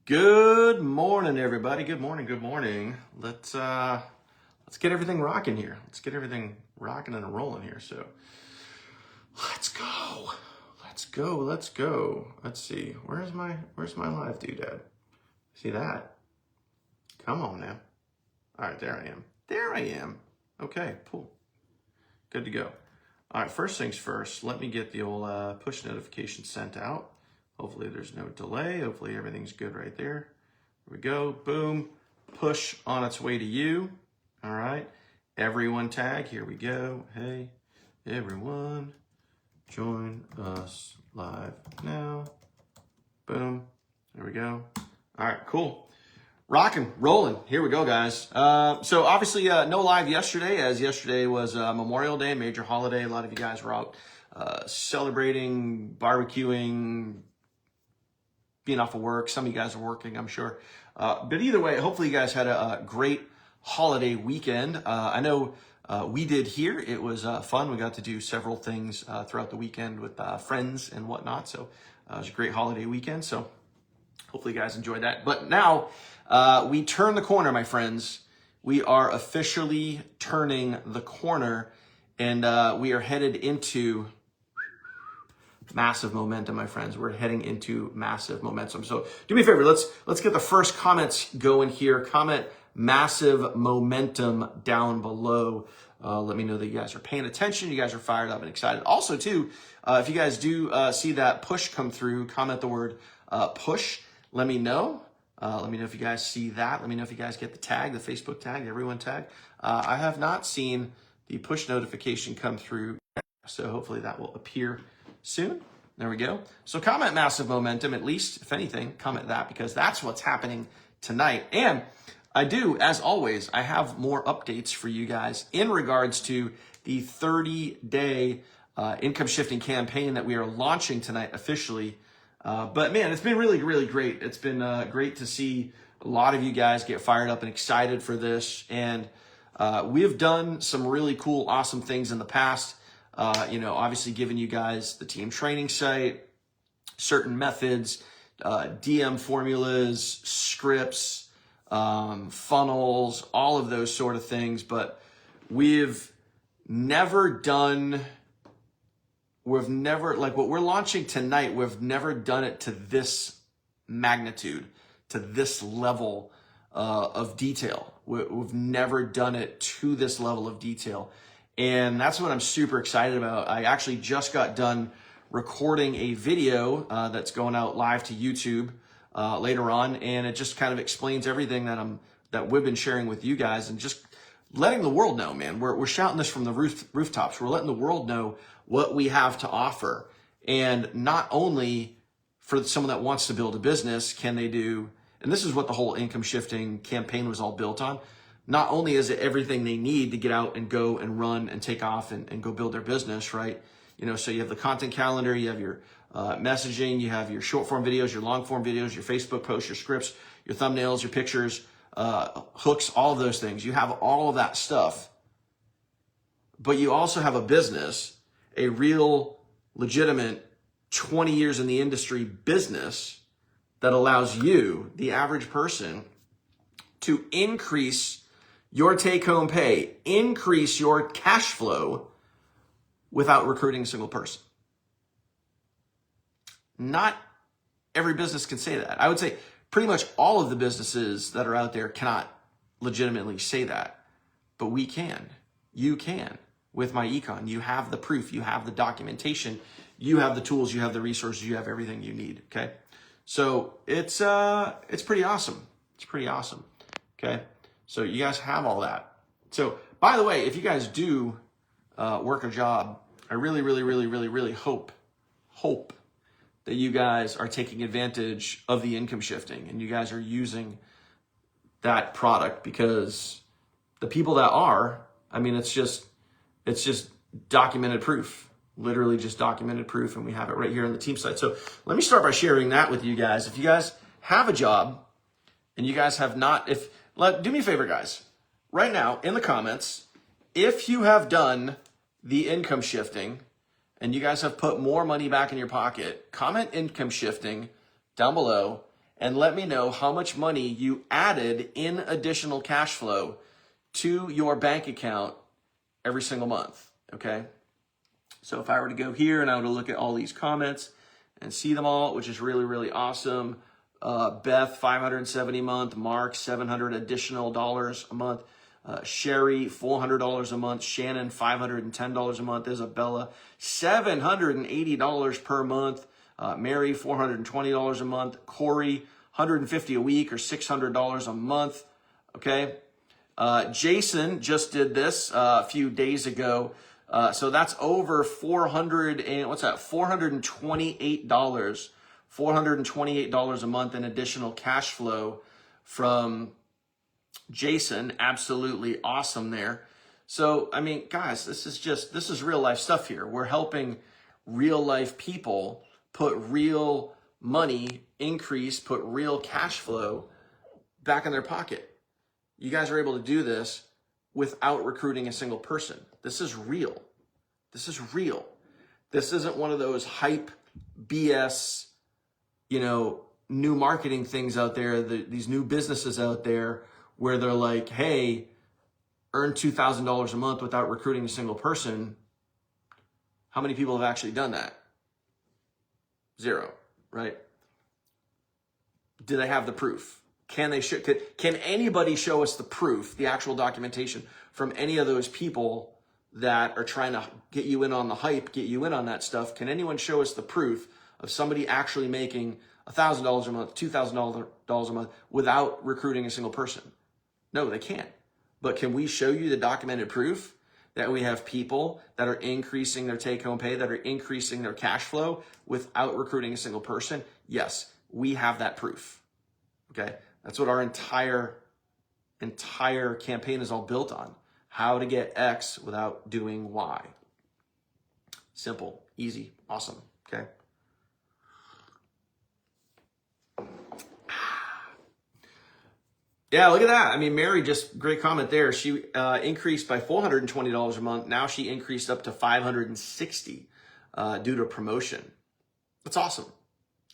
Good morning, everybody. Good morning. Good morning. Let's get everything rocking here. Let's get everything rocking and rolling here. So let's go. Let's go. Let's see. Where's my live doodad? See that? Come on now. All right, there I am. Okay, cool. Good to go. All right, first things first, let me get the old push notification sent out. Hopefully there's no delay. Hopefully everything's good right there. Here we go. Boom. Push on its way to you. All right. Everyone tag. Here we go. Hey, everyone. Join us live now. Boom. There we go. All right, cool. Rocking, rolling. Here we go, guys. So obviously no live yesterday, as yesterday was Memorial Day, major holiday. A lot of you guys were out celebrating, barbecuing, being off of work. Some of you guys are working, I'm sure. But either way, hopefully you guys had a great holiday weekend. I know we did here. It was fun. We got to do several things throughout the weekend with friends and whatnot. So it was a great holiday weekend. So hopefully you guys enjoyed that. But now we turn the corner, my friends. We are officially turning the corner, and we are headed into massive momentum, my friends. We're heading into massive momentum. So do me a favor. Let's get the first comments going here. Comment massive momentum down below. Let me know that you guys are paying attention. You guys are fired up and excited. Also, too, if you guys do see that push come through, comment the word push. Let me know. Let me know if you guys see that. Let me know if you guys get the tag, the Facebook tag, the everyone tag. I have not seen the push notification come through, so hopefully that will appear soon. There we go. So comment massive momentum, at least, if anything, comment that, because that's what's happening tonight. And I do, as always, I have more updates for you guys in regards to the 30-day income shifting campaign that we are launching tonight officially. But man, it's been really, really great. It's been great to see a lot of you guys get fired up and excited for this. And we've done some really cool, awesome things in the past. Obviously giving you guys the team training site, certain methods, DM formulas, scripts, funnels, all of those sort of things. But we've never, like what we're launching tonight, we've never done it to this magnitude, to this level of detail. We've never done it to this level of detail. And that's what I'm super excited about. I actually just got done recording a video that's going out live to YouTube later on, and it just kind of explains everything that we've been sharing with you guys, and just letting the world know, man. We're shouting this from the rooftops. We're letting the world know what we have to offer, and not only for someone that wants to build a business can they do, and this is what the whole income shifting campaign was all built on. Not only is it everything they need to get out and go and run and take off and go build their business, right? So you have the content calendar, you have your messaging, you have your short form videos, your long form videos, your Facebook posts, your scripts, your thumbnails, your pictures, hooks, all of those things. You have all of that stuff. But you also have a business, a real, legitimate 20 years in the industry business that allows you, the average person, to increase your take-home pay, increase your cash flow without recruiting a single person. Not every business can say that. I would say pretty much all of the businesses that are out there cannot legitimately say that, but we can. You can. With my econ, you have the proof, you have the documentation, you have the tools, you have the resources, you have everything you need. Okay, so it's pretty awesome. It's pretty awesome. Okay, so you guys have all that. So by the way, if you guys do work a job, I really, really, really, really, really hope that you guys are taking advantage of the income shifting and you guys are using that product, because the people that are, I mean, it's just documented proof, literally just documented proof, and we have it right here on the team site. So let me start by sharing that with you guys. If you guys have a job and you guys have not, do me a favor, guys, right now in the comments, if you have done the income shifting and you guys have put more money back in your pocket, comment income shifting down below and let me know how much money you added in additional cash flow to your bank account every single month, okay? So if I were to go here and I were to look at all these comments and see them all, which is really, really awesome. Beth, $570 a month. Mark, $700 additional dollars a month. Sherry, $400 a month. Shannon, $510 a month. Isabella, $780 per month. Mary, $420 a month. Corey, $150 a week or $600 a month. Okay. Jason just did this a few days ago. So that's over $428. $428 a month in additional cash flow from Jason. Absolutely awesome there. So, I mean, guys, this is real life stuff here. We're helping real life people put real money, put real cash flow back in their pocket. You guys are able to do this without recruiting a single person. This is real. This is real. This isn't one of those hype BS, new marketing things out there, these new businesses out there where they're like, hey, earn $2,000 a month without recruiting a single person. How many people have actually done that? 0, right? Do they have the proof? Can anybody show us the proof, the actual documentation from any of those people that are trying to get you in on the hype, get you in on that stuff? Can anyone show us the proof of somebody actually making $1,000 a month, $2,000 a month without recruiting a single person? No, they can't. But can we show you the documented proof that we have people that are increasing their take-home pay, that are increasing their cash flow without recruiting a single person? Yes, we have that proof. Okay, that's what our entire campaign is all built on. How to get X without doing Y. Simple, easy, awesome. Okay. Yeah, look at that. I mean, Mary, just great comment there. She increased by $420 a month. Now she increased up to $560 due to promotion. That's awesome.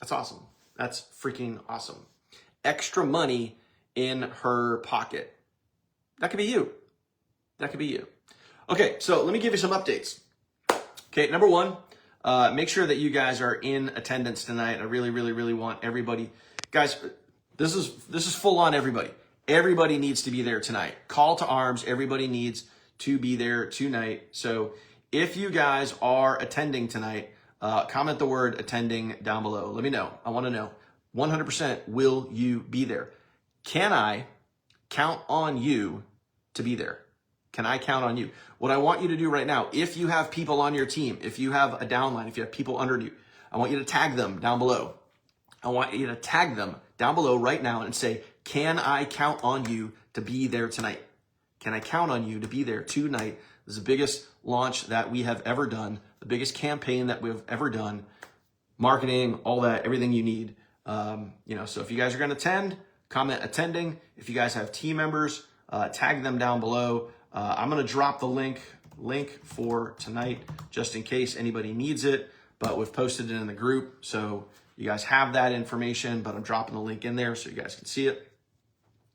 That's awesome. That's freaking awesome. Extra money in her pocket. That could be you. That could be you. Okay, so let me give you some updates. Okay, number one, make sure that you guys are in attendance tonight. I really, really, really want everybody. Guys, this is full on everybody. Everybody needs to be there tonight. Call to arms. Everybody needs to be there tonight. So if you guys are attending tonight, comment the word attending down below. Let me know. I want to know 100% will you be there? Can I count on you to be there? Can I count on you? What I want you to do right now, if you have people on your team, if you have a downline, if you have people under you, I want you to tag them down below. I want you to tag them down below right now and say, can I count on you to be there tonight? Can I count on you to be there tonight? This is the biggest launch that we have ever done, the biggest campaign that we've ever done, marketing, all that, everything you need. So if you guys are going to attend, comment attending. If you guys have team members, tag them down below. I'm going to drop the link for tonight just in case anybody needs it, but we've posted it in the group. So you guys have that information, but I'm dropping the link in there so you guys can see it.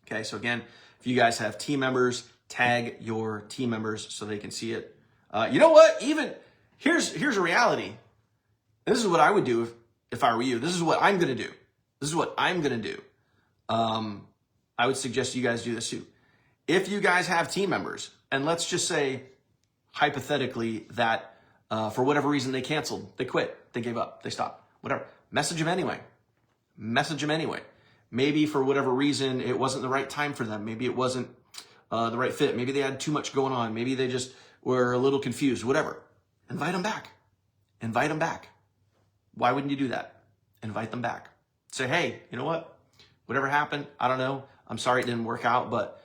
Okay, so again, if you guys have team members, tag your team members so they can see it. You know what? Even here's a reality. This is what I would do if I were you. This is what I'm going to do. This is what I'm going to do. I would suggest you guys do this too. If you guys have team members, and let's just say hypothetically that for whatever reason they canceled, they quit, they gave up, they stopped, whatever. Message them anyway. Message them anyway. Maybe for whatever reason it wasn't the right time for them. Maybe it wasn't the right fit. Maybe they had too much going on. Maybe they just were a little confused. Whatever. Invite them back. Invite them back. Why wouldn't you do that? Invite them back. Say, hey, you know what? Whatever happened, I don't know. I'm sorry it didn't work out, but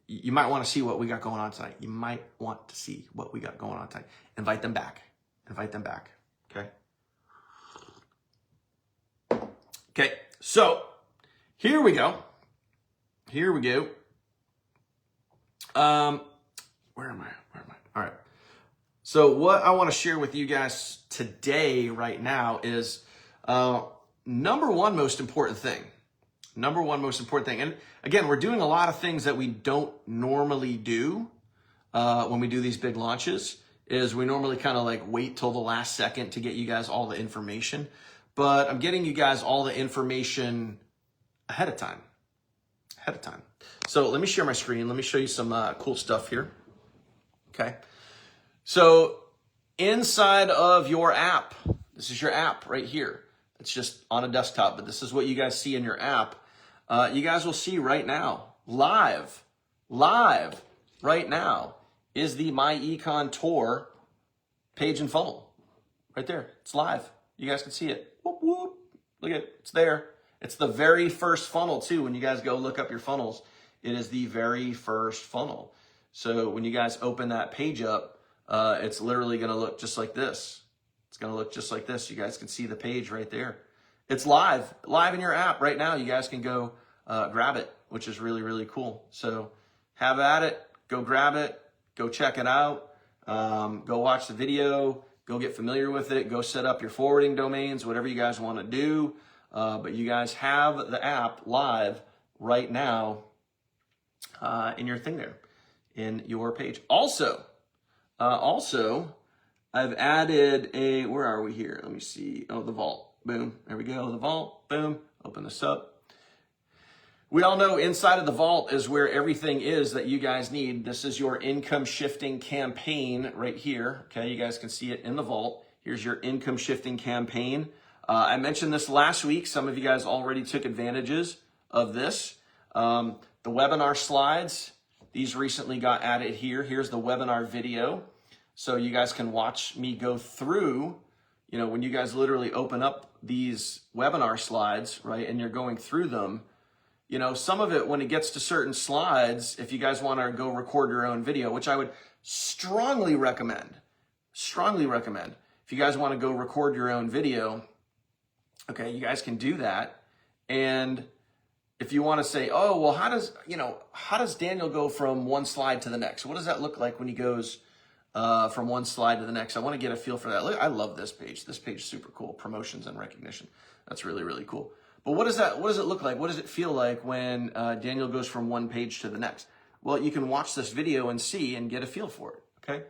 you might want to see what we got going on tonight. You might want to see what we got going on tonight. Invite them back. Invite them back. Okay? Okay, so here we go. Here we go. Where am I? All right. So what I want to share with you guys today, right now, is number one most important thing. Number one most important thing. And again, we're doing a lot of things that we don't normally do when we do these big launches, is we normally kind of like wait till the last second to get you guys all the information. But I'm getting you guys all the information ahead of time. So let me share my screen. Let me show you some cool stuff here. Okay. So inside of your app, this is your app right here. It's just on a desktop, but this is what you guys see in your app. You guys will see right now, live right now is the My Econ Tour page and funnel. Right there, it's live. You guys can see it. Whoop, whoop. Look at it, it's there. It's the very first funnel too. When you guys go look up your funnels, it is the very first funnel. So when you guys open that page up, it's literally gonna look just like this. It's gonna look just like this. You guys can see the page right there. It's live in your app right now. You guys can go grab it, which is really, really cool. So have at it, go grab it, go check it out, go watch the video, go get familiar with it, go set up your forwarding domains, whatever you guys wanna do. But you guys have the app live right now in your thing there, in your page. Also, I've added a, where are we here? Let me see. Oh, the vault. Boom. There we go. The vault. Boom. Open this up. We all know inside of the vault is where everything is that you guys need. This is your income shifting campaign right here. Okay. You guys can see it in the vault. Here's your income shifting campaign. I mentioned this last week. Some of you guys already took advantages of this. The webinar slides, these recently got added here. Here's the webinar video. So you guys can watch me go through, when you guys literally open up these webinar slides, right? And you're going through them, some of it, when it gets to certain slides, if you guys want to go record your own video, which I would strongly recommend. If you guys want to go record your own video, okay, you guys can do that. And if you want to say, oh, well, how does Daniel go from one slide to the next? What does that look like when he goes from one slide to the next? I want to get a feel for that. Look, I love this page. This page is super cool. Promotions and recognition. That's really, really cool. But what does it look like? What does it feel like when Daniel goes from one page to the next? Well, you can watch this video and see and get a feel for it. Okay.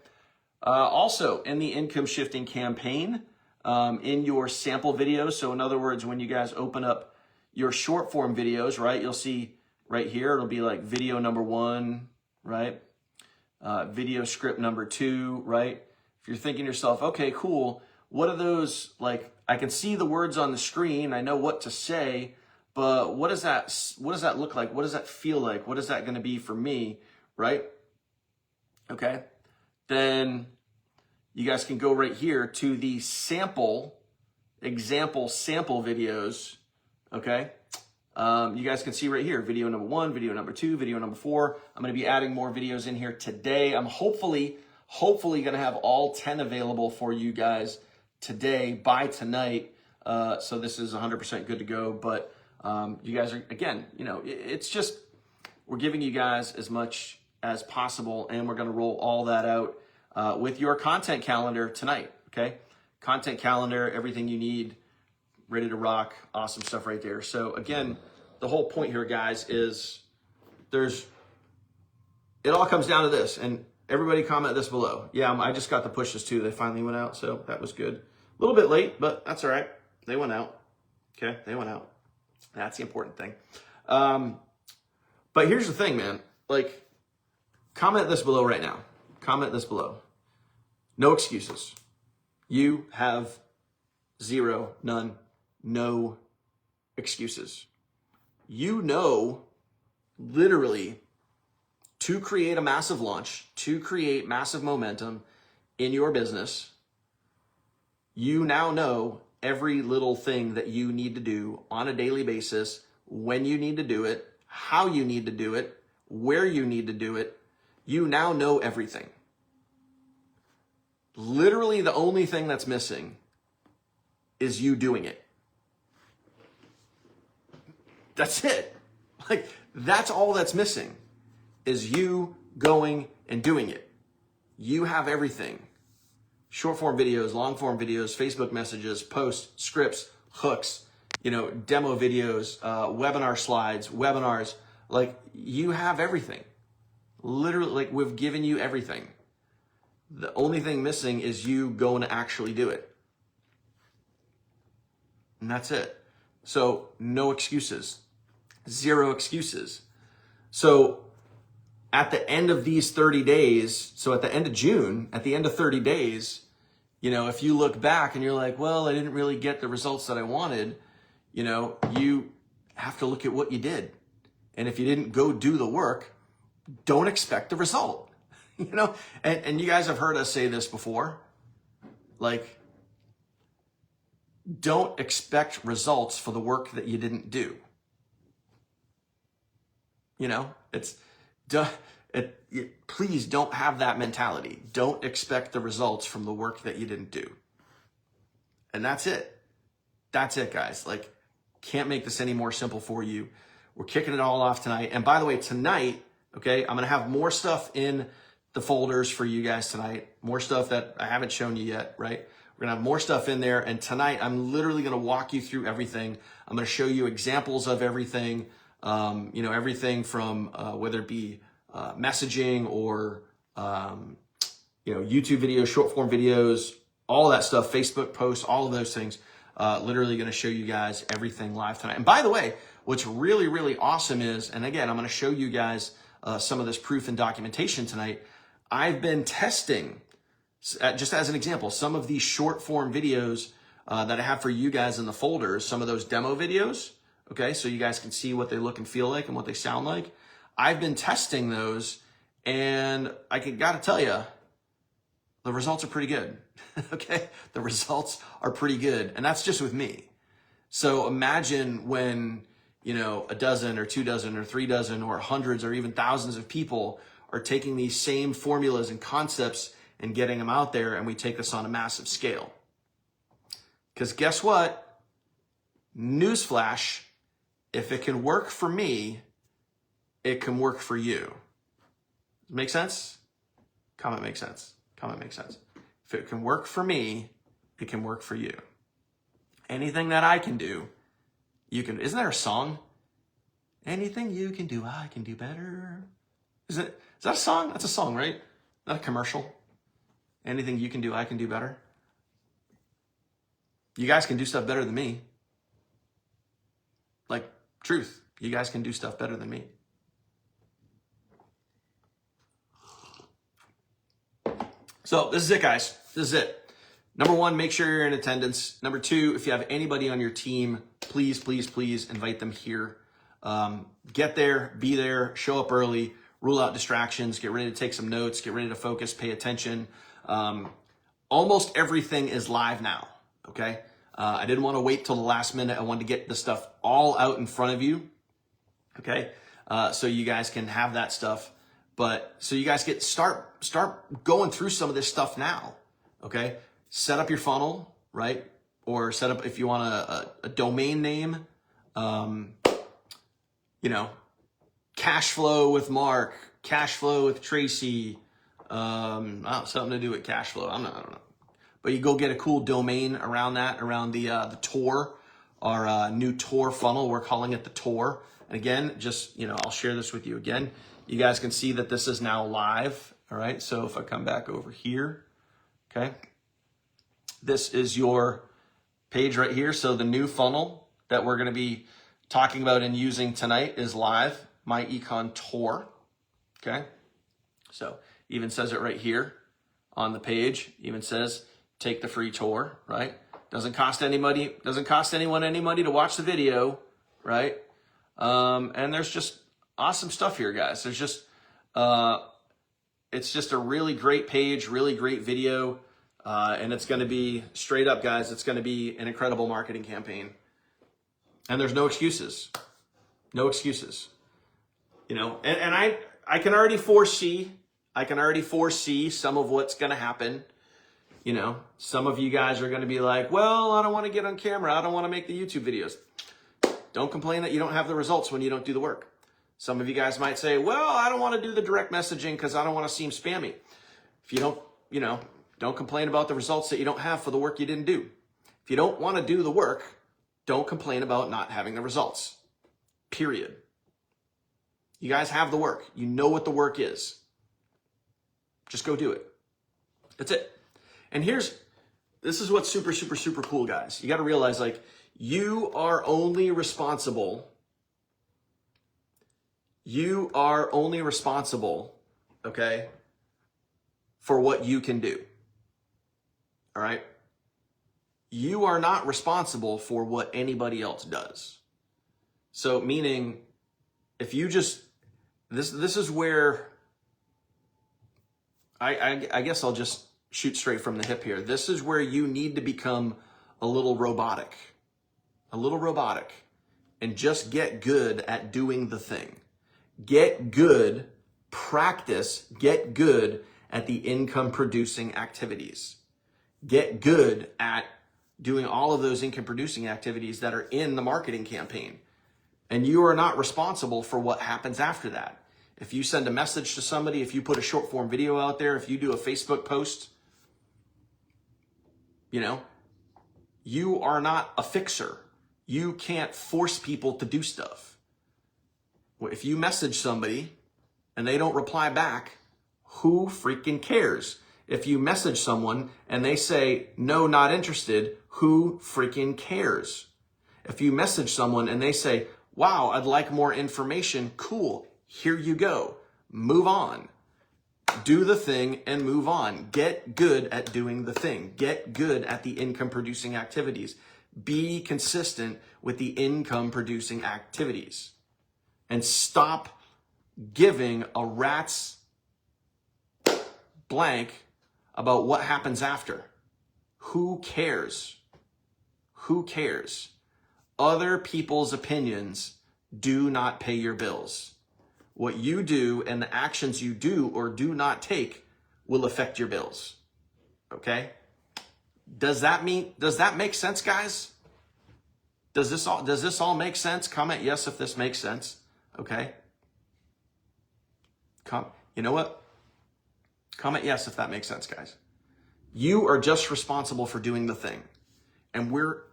Also, in the income shifting campaign, in your sample videos. So in other words, when you guys open up your short form videos, right, you'll see right here, it'll be like video number 1, right? Video script number 2, right? If you're thinking to yourself, okay, cool. What are those, like, I can see the words on the screen. I know what to say, but what does that look like? What does that feel like? What is that going to be for me? Right? Okay. Then you guys can go right here to the example sample videos. Okay. You guys can see right here, video number 1, video number 2, video number 4. I'm going to be adding more videos in here today. I'm hopefully going to have all 10 available for you guys today by tonight. So this is 100% good to go. But you guys are, again, it's just, we're giving you guys as much as possible, and we're going to roll all that out with your content calendar tonight. Okay. Content calendar, everything you need, ready to rock. Awesome stuff right there. So again, the whole point here, guys, is it all comes down to this, and everybody comment this below. Yeah, I just got the pushes too. They finally went out, so that was good. A little bit late, but that's all right. They went out. Okay, they went out. That's the important thing. But here's the thing, man. Like, comment this below right now. Comment this below. No excuses. You have none, no excuses. Literally, to create a massive launch, to create massive momentum in your business, you now know every little thing that you need to do on a daily basis, when you need to do it, how you need to do it, where you need to do it. You now know everything. Literally, the only thing that's missing is you doing it. That's it. Like, that's all that's missing, is you going and doing it. You have everything. Short form videos, long form videos, Facebook messages, posts, scripts, hooks. demo videos, webinar slides, webinars. Like, you have everything. Literally, like, we've given you everything. The only thing missing is you going to actually do it. And that's it. So no excuses, 0 excuses. So at the end of these 30 days, so at the end of June, at the end of 30 days, if you look back and you're like, well, I didn't really get the results that I wanted, you have to look at what you did. And if you didn't go do the work, don't expect the result. And you guys have heard us say this before, like, don't expect results for the work that you didn't do. Please don't have that mentality. Don't expect the results from the work that you didn't do. And that's it. That's it, guys. Like, can't make this any more simple for you. We're kicking it all off tonight. And by the way, tonight, okay, I'm going to have more stuff in the folders for you guys tonight. More stuff that I haven't shown you yet, right? We're going to have more stuff in there. And tonight, I'm literally going to walk you through everything. I'm going to show you examples of everything, everything from whether it be messaging or, YouTube videos, short form videos, all that stuff, Facebook posts, all of those things. Literally going to show you guys everything live tonight. And by the way, what's really, really awesome is, and again, I'm going to show you guys some of this proof and documentation tonight. I've been testing, just as an example, some of these short form videos that I have for you guys in the folders, some of those demo videos, okay, so you guys can see what they look and feel like and what they sound like. I've been testing those, and I got to tell you, the results are pretty good, okay? The results are pretty good, and that's just with me. So imagine when, a dozen or 2 dozen or 3 dozen or hundreds or even thousands of people are taking these same formulas and concepts and getting them out there, and we take this on a massive scale. Because guess what? Newsflash, if it can work for me, it can work for you. Make sense? Comment makes sense. Comment makes sense. If it can work for me, it can work for you. Anything that I can do, you can. Isn't there a song? Anything you can do, I can do better. Is that a song? That's a song, right? Not a commercial. Anything you can do, I can do better. You guys can do stuff better than me. Like, truth. You guys can do stuff better than me. So this is it, guys. This is it. Number 1, make sure you're in attendance. Number 2, if you have anybody on your team, please, please, please invite them here. Get there, be there, show up early, rule out distractions, get ready to take some notes, get ready to focus, pay attention. Almost everything is live now, okay? I didn't want to wait till the last minute. I wanted to get the stuff all out in front of you, okay? So you guys can have that stuff. But so you guys start going through some of this stuff now, okay? Set up your funnel, right? Or set up, if you want a domain name, cash flow with Mark, cash flow with Tracy, something to do with cash flow. I don't know. But you go get a cool domain around that, around the tour, our new tour funnel. We're calling it the tour. And again, just, I'll share this with you again. You guys can see that this is now live. All right. So if I come back over here, okay, this is your page right here. So the new funnel that we're going to be talking about and using tonight is live, My Econ Tour. Okay. So even says it right here on the page, even says, take the free tour, right? Doesn't cost anybody, doesn't cost anyone any money to watch the video, right? And there's just awesome stuff here, guys. There's just, it's just a really great page, really great video. And it's going to be straight up, guys. It's going to be an incredible marketing campaign. And there's no excuses, no excuses, and I can already foresee some of what's going to happen. Some of you guys are going to be like, well, I don't want to get on camera. I don't want to make the YouTube videos. Don't complain that you don't have the results when you don't do the work. Some of you guys might say, well, I don't want to do the direct messaging because I don't want to seem spammy. If you don't complain about the results that you don't have for the work you didn't do. If you don't want to do the work, Don't complain about not having the results. Period. You guys have the work. You know what the work is. Just go do it. That's it. And this is what's super, super, super cool, guys. You got to realize, like, you are only responsible, okay, for what you can do. All right? You are not responsible for what anybody else does. So meaning, if you just, this is where, I guess I'll just shoot straight from the hip here. This is where you need to become a little robotic, and just get good at doing the thing. Get good, practice, get good at the income producing activities. Get good at doing all of those income producing activities that are in the marketing campaign. And you are not responsible for what happens after that. If you send a message to somebody, if you put a short form video out there, if you do a Facebook post, you are not a fixer. You can't force people to do stuff. If you message somebody and they don't reply back, who freaking cares? If you message someone and they say, no, not interested, who freaking cares? If you message someone and they say, wow, I'd like more information, cool, here you go. Move on. Do the thing and move on. Get good at doing the thing. Get good at the income producing activities. Be consistent with the income producing activities. And stop giving a rat's blank about what happens after. Who cares? Who cares? Other people's opinions do not pay your bills. What you do and the actions you do or do not take will affect your bills. Okay? Does that make sense, guys? Does this all make sense? Comment yes if this makes sense. Okay? You know what? Comment yes if that makes sense, guys. You are just responsible for doing the thing. And we're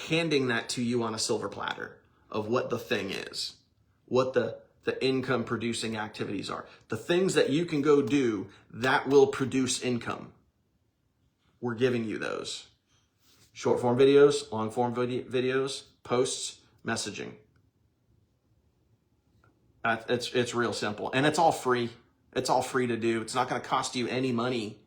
handing that to you on a silver platter of what the thing is, what the income producing activities are, the things that you can go do that will produce income. We're giving you those. Short form videos, long form videos, posts, messaging. It's real simple. And it's all free. It's all free to do. It's not going to cost you any money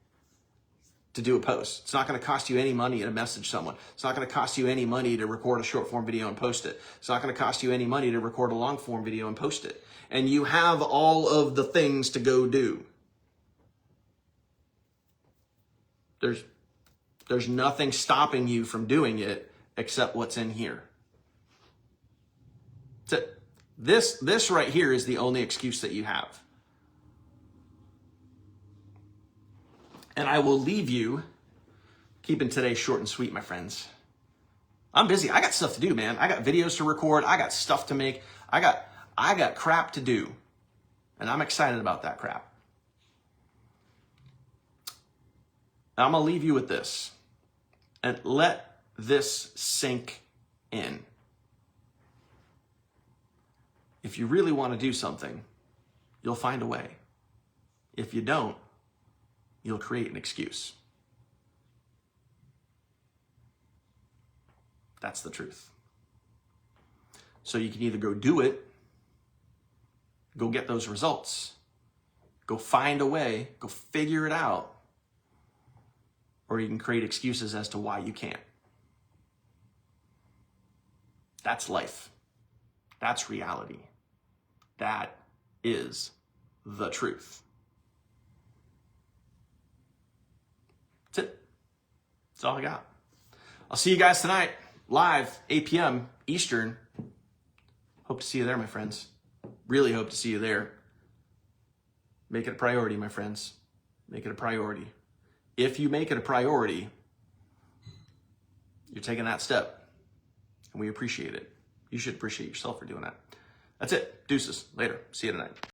to do a post. It's not going to cost you any money to message someone. It's not going to cost you any money to record a short form video and post it. It's not going to cost you any money to record a long form video and post it. And you have all of the things to go do. There's nothing stopping you from doing it except what's in here. That's it. This right here is the only excuse that you have. And I will leave you keeping today short and sweet, my friends. I'm busy. I got stuff to do, man. I got videos to record. I got stuff to make. I got crap to do. And I'm excited about that crap. I'm going to leave you with this. And let this sink in. If you really want to do something, you'll find a way. If you don't, you'll create an excuse. That's the truth. So you can either go do it, go get those results, go find a way, go figure it out, or you can create excuses as to why you can't. That's life. That's reality. That is the truth. That's it. That's all I got. I'll see you guys tonight, live, 8 p.m. Eastern. Hope to see you there, my friends. Really hope to see you there. Make it a priority, my friends. Make it a priority. If you make it a priority, you're taking that step. And we appreciate it. You should appreciate yourself for doing that. That's it. Deuces. Later. See you tonight.